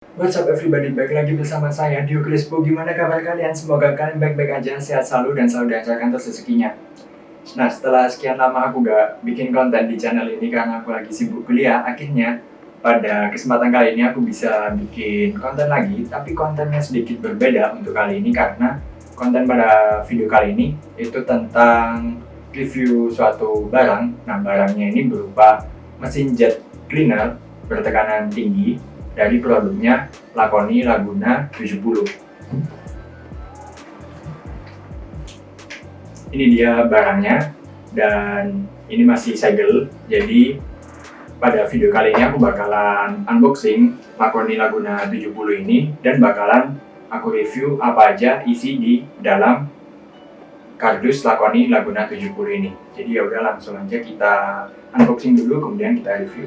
What's up everybody, balik lagi bersama saya Dio Crispo. Gimana kabar kalian? Semoga kalian baik-baik aja, sehat selalu dan selalu dilancarkan terus rezekinya. Nah, setelah sekian lama aku gak bikin konten di channel ini karena aku lagi sibuk kuliah, akhirnya pada kesempatan kali ini aku bisa bikin konten lagi, tapi kontennya sedikit berbeda untuk kali ini karena konten pada video kali ini itu tentang review suatu barang. Nah, barangnya ini berupa mesin jet cleaner bertekanan tinggi dari produknya Lakoni Laguna 70. Ini dia barangnya dan ini masih segel. Jadi pada video kali ini aku bakalan unboxing Lakoni Laguna 70 ini dan bakalan aku review apa aja isi di dalam kardus Lakoni Laguna 70 ini. Jadi ya udah langsung aja kita unboxing dulu kemudian kita review.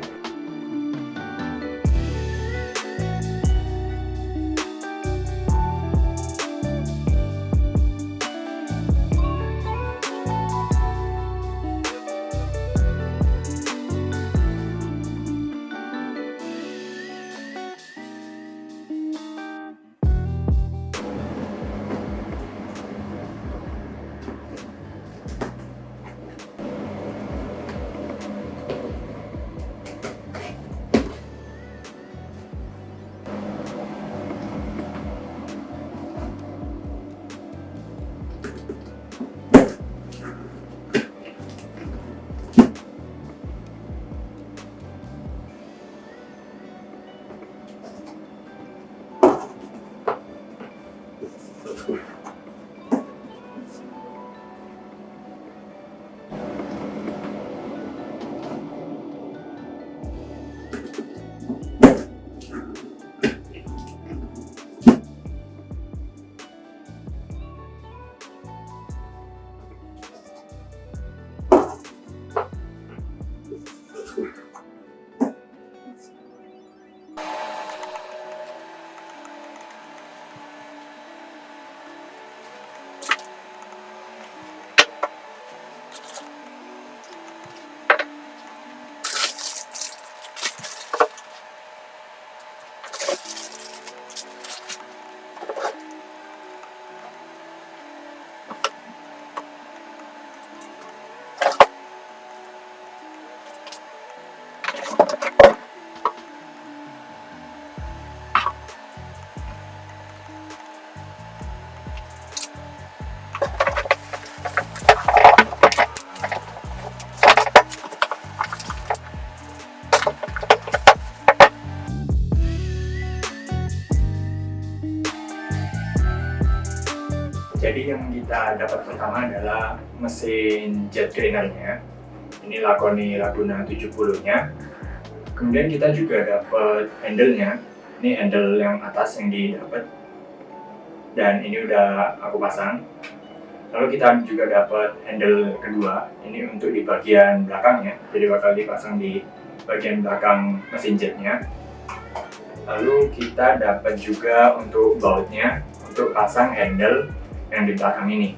Jadi yang kita dapat pertama adalah mesin jet cleanernya. Ini Lakoni Laguna 70-nya. Kemudian kita juga dapat handle-nya. Ini handle yang atas yang didapat. Dan ini udah aku pasang. Lalu kita juga dapat handle kedua. Ini untuk di bagian belakangnya. Jadi bakal dipasang di bagian belakang mesin jetnya. Lalu kita dapat juga untuk bautnya untuk pasang handle yang di belakang ini.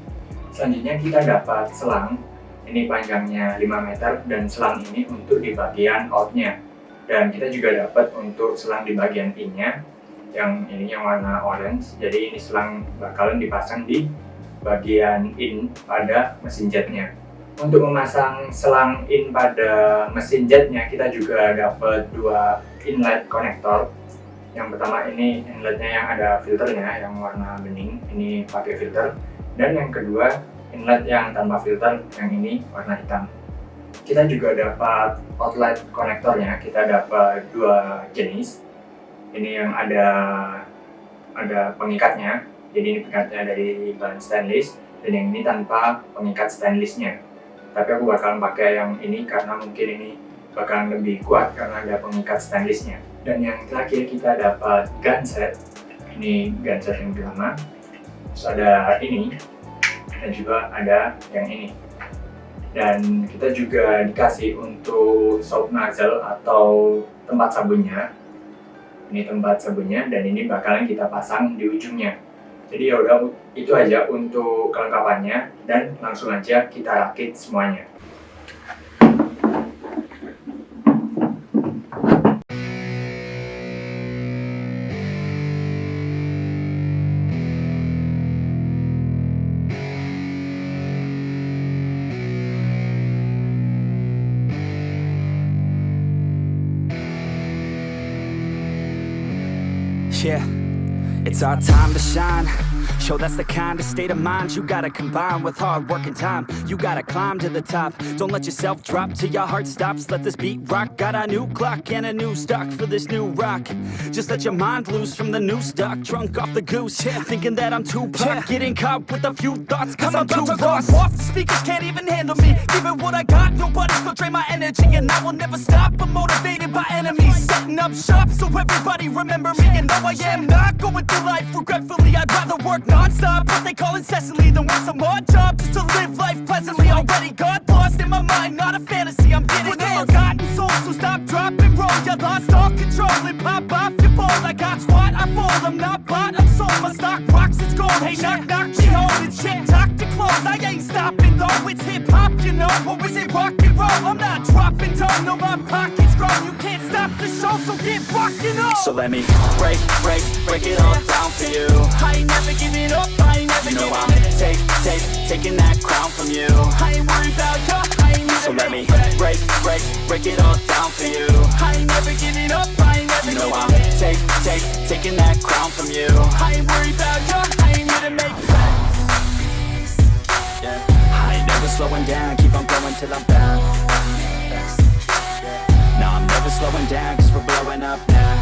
Selanjutnya kita dapat selang, ini panjangnya 5 meter dan selang ini untuk di bagian outnya. Dan kita juga dapat untuk selang di bagian in-nya, yang ini yang warna orange. Jadi ini selang bakalan dipasang di bagian in pada mesin jetnya. Untuk memasang selang in pada mesin jetnya kita juga dapat dua inlet konektor. Yang pertama ini inletnya yang ada filternya yang warna bening, ini pakai filter. Dan yang kedua inlet yang tanpa filter, yang ini warna hitam. Kita juga dapat outlet konektornya, kita dapat dua jenis. Ini yang ada pengikatnya, jadi ini pengikatnya dari bahan stainless, dan yang ini tanpa pengikat stainlessnya. Tapi aku bakalan pakai yang ini karena mungkin ini bakalan lebih kuat karena ada pengikat stainlessnya. Dan yang terakhir kita dapat gun set. Ini gun set yang pertama. Terus ada ini dan juga ada yang ini. Dan kita juga dikasih untuk soap nozzle atau tempat sabunnya. Ini tempat sabunnya dan ini bakalan kita pasang di ujungnya. Jadi ya udah itu aja untuk kelengkapannya dan langsung aja kita rakit semuanya. Yeah, it's our time to shine. Yo, that's the kind of state of mind you gotta combine with hard work and time. You gotta climb to the top. Don't let yourself drop till your heart stops. Let this beat rock. Got a new clock and a new stock for this new rock. Just let your mind loose from the new stock. Drunk off the goose, yeah. Thinking that I'm too pop. Yeah. Getting caught with a few thoughts cause I'm too lost. Off the speakers can't even handle me. Giving what I got, nobody's gonna drain my energy. And I will never stop, I'm motivated by enemies. Setting up shop so everybody remember me. And no, I am not going through life regretfully. I'd rather work non-stop, what they call incessantly, than work some odd job just to live life pleasantly. Already got lost in my mind, not a fantasy, I'm getting ill. Forgotten souls, so stop, drop, and roll. You lost all control and pop off your ball. I got squat, I fall, I'm not bought, I'm sold. My stock rocks, it's gold. Hey, knock, knock, she home. It's shit, talk to close. I ain't stopping though, it's hip-hop, you know. Or is it rock and roll? I'm not dropping tone, no, my pocket's grown. You can't stop the show, so get rockin' on. So let me break it all down for you. I ain't never giving up, I ain't never giving up. Taking that crown from you. I ain't worried about you, I ain't never. So let me break it all down for you. I ain't never giving up, I ain't never giving up. I'm taking that crown from you. I ain't worried about you, I ain't here to make friends. Yeah. I ain't never slowing down, keep on going till I'm down. No, I'm never slowing down, cause we're blowing up now.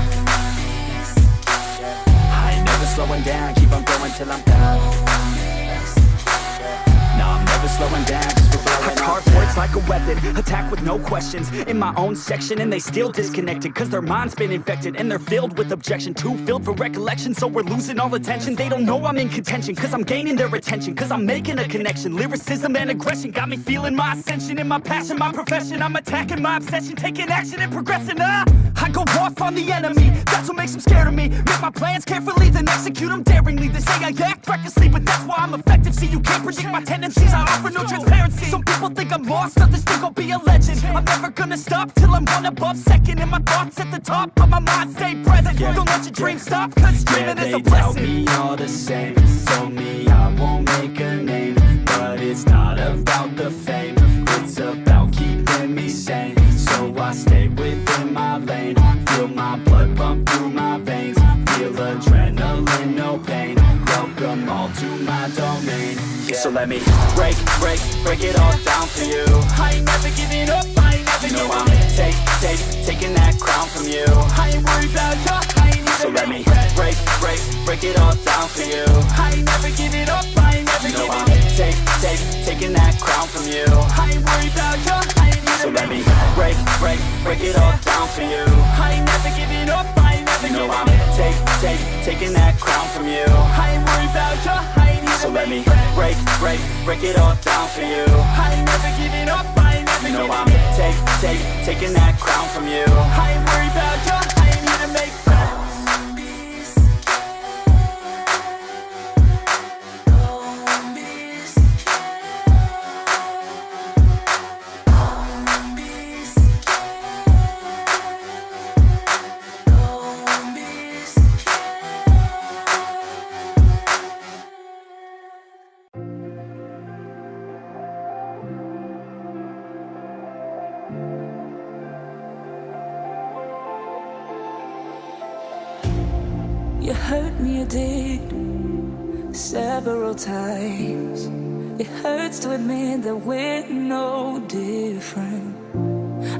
I ain't never slowing down, keep on going till I'm down. No, I'm never slowing down, cause we're blowing up. I carve words like a weapon, attack with no questions. In my own section and they still disconnected, cause their mind's been infected and they're filled with objection. Too filled for recollection, so we're losing all attention. They don't know I'm in contention, cause I'm gaining their attention. Cause I'm making a connection, lyricism and aggression got me feeling my ascension. In my passion, my profession, I'm attacking my obsession. Taking action and progressing, I go off on the enemy, that's what makes them scared of me. Make my plans carefully, then execute them daringly. They say I act recklessly, but that's why I'm effective. See, you can't predict my tendencies, I offer no transparency. Some people think I'm lost, others think I'll be a legend. I'm never gonna stop till I'm one above second. And my thoughts at the top, but my mind stay present. Don't let your dreams stop, cause dreaming is a blessing. They tell me all the same, told me I won't make a name. But it's not about the fame, it's about keeping me sane. So I stay within my lane, feel my blood pump through my veins. Feel adrenaline, no pain, welcome all to my domain. Yeah. So let me break it all down for you. I ain't never giving up, I ain't never giving up. I'm taking that crown from you. I ain't worried about you, I ain't never. So let me break it all down for you. I ain't never giving up, I ain't never giving up. I'm taking that crown from you. I ain't worried about you, I ain't never. So let me break it all down for you. I ain't never giving up, I ain't never giving up. I'm taking that crown from you. I ain't worried about you, I ain't never. So let me break it all down for you. I ain't never giving up, I ain't never giving up. I'm taking that crown from you. I ain't worried about you, I ain't here to make friends. You hurt me, you did, several times. It hurts to admit that we're no different.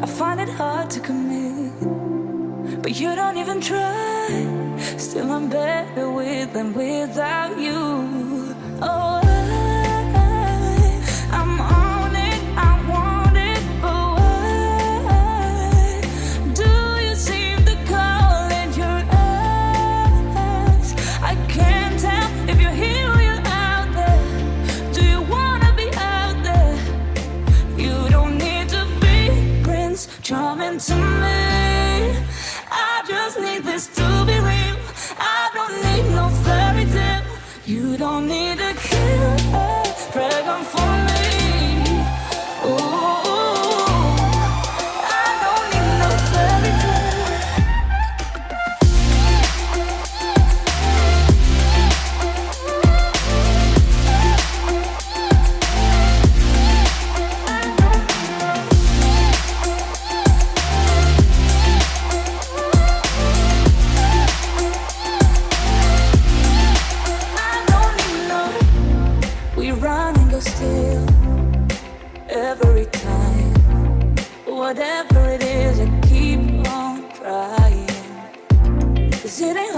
I find it hard to commit, but you don't even try. Still I'm better with than without you. Oh, I'm on it, I want it, but why do you seem to call it your eyes? I can't tell if you're here or you're out there. Do you wanna be out there? You don't need to be Prince Charming to me. I just need this to be real. I don't need no fairy tale. You don't need to kill a dragon for me. Ooh, I don't need no fairy tale.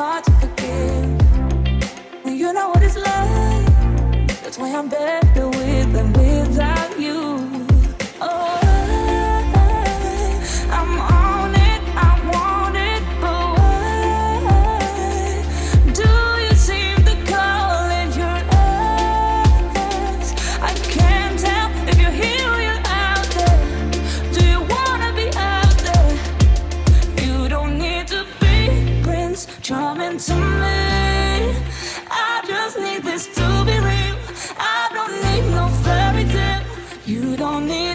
hard to forgive. When you know what it's like, that's why I'm better with than without you. Oh, I'm on it, I want it, but why do you seem to call it your ex? I can't tell if you're here or you're out there. Do you wanna be out there? You don't need to be Prince Charming to me. I just need this to be real. I don't need no fairy tale. You don't need